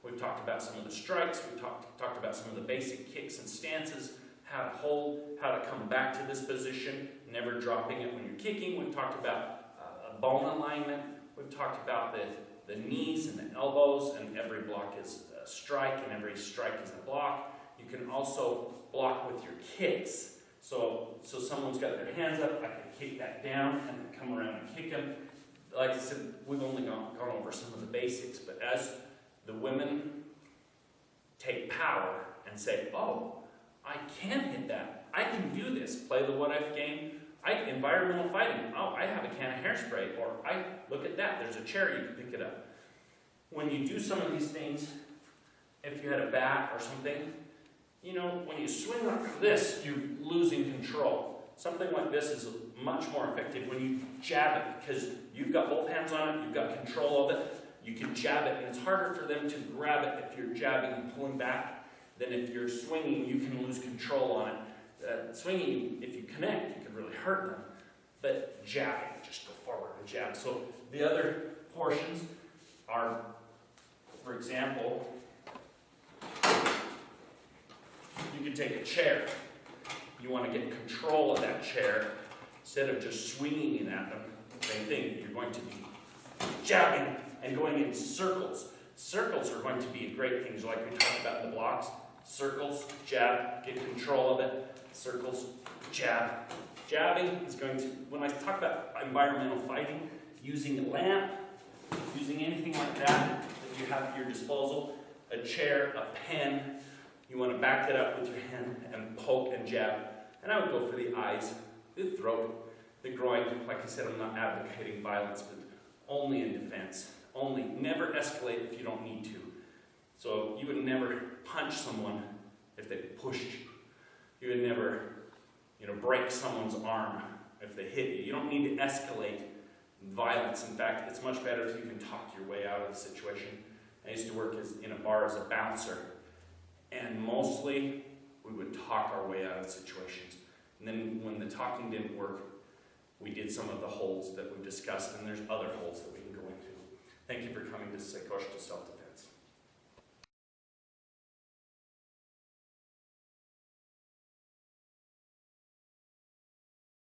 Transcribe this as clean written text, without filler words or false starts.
We've talked about some of the strikes. We've talked about some of the basic kicks and stances, how to hold, how to come back to this position, never dropping it when you're kicking. We've talked about a bone alignment. We've talked about the knees and the elbows, and every block is a strike, and every strike is a block. You can also block with your kicks. So someone's got their hands up, I can kick that down and then come around and kick them. Like I said, we've only gone over some of the basics, but as the women take power and say, oh, I can hit that, I can do this, play the what-if game, environmental fighting, oh, I have a can of hairspray, or look at that, there's a chair, you can pick it up. When you do some of these things, if you had a bat or something, you know, when you swing like this, you're losing control. Something like this is much more effective when you jab it, because you've got both hands on it, you've got control of it, you can jab it, and it's harder for them to grab it if you're jabbing and pulling back than if you're swinging. You can lose control on it. Swinging, if you connect, you can really hurt them, but jabbing, just go forward and jab. So the other portions are, for example, you can take a chair. You want to get control of that chair instead of just swinging it at them. Same thing, you're going to be jabbing and going in circles. Circles are going to be great things like we talked about in the blocks. Circles, jab, get control of it. Circles, jab. Jabbing is going to, when I talk about environmental fighting, using a lamp, using anything like that you have at your disposal, a chair, a pen, you want to back that up with your hand and poke and jab. And I would go for the eyes, the throat, the groin. Like I said, I'm not advocating violence, but only in defense. Only. Never escalate if you don't need to. So you would never punch someone if they pushed you. You would never, break someone's arm if they hit you. You don't need to escalate violence. In fact, it's much better if you can talk your way out of the situation. I used to work in a bar as a bouncer, and mostly we would talk our way out of situations. And then when the talking didn't work, we did some of the holds that we discussed, and there's other holds that we can go into. Thank you for coming to Saykoshta Self-Defense.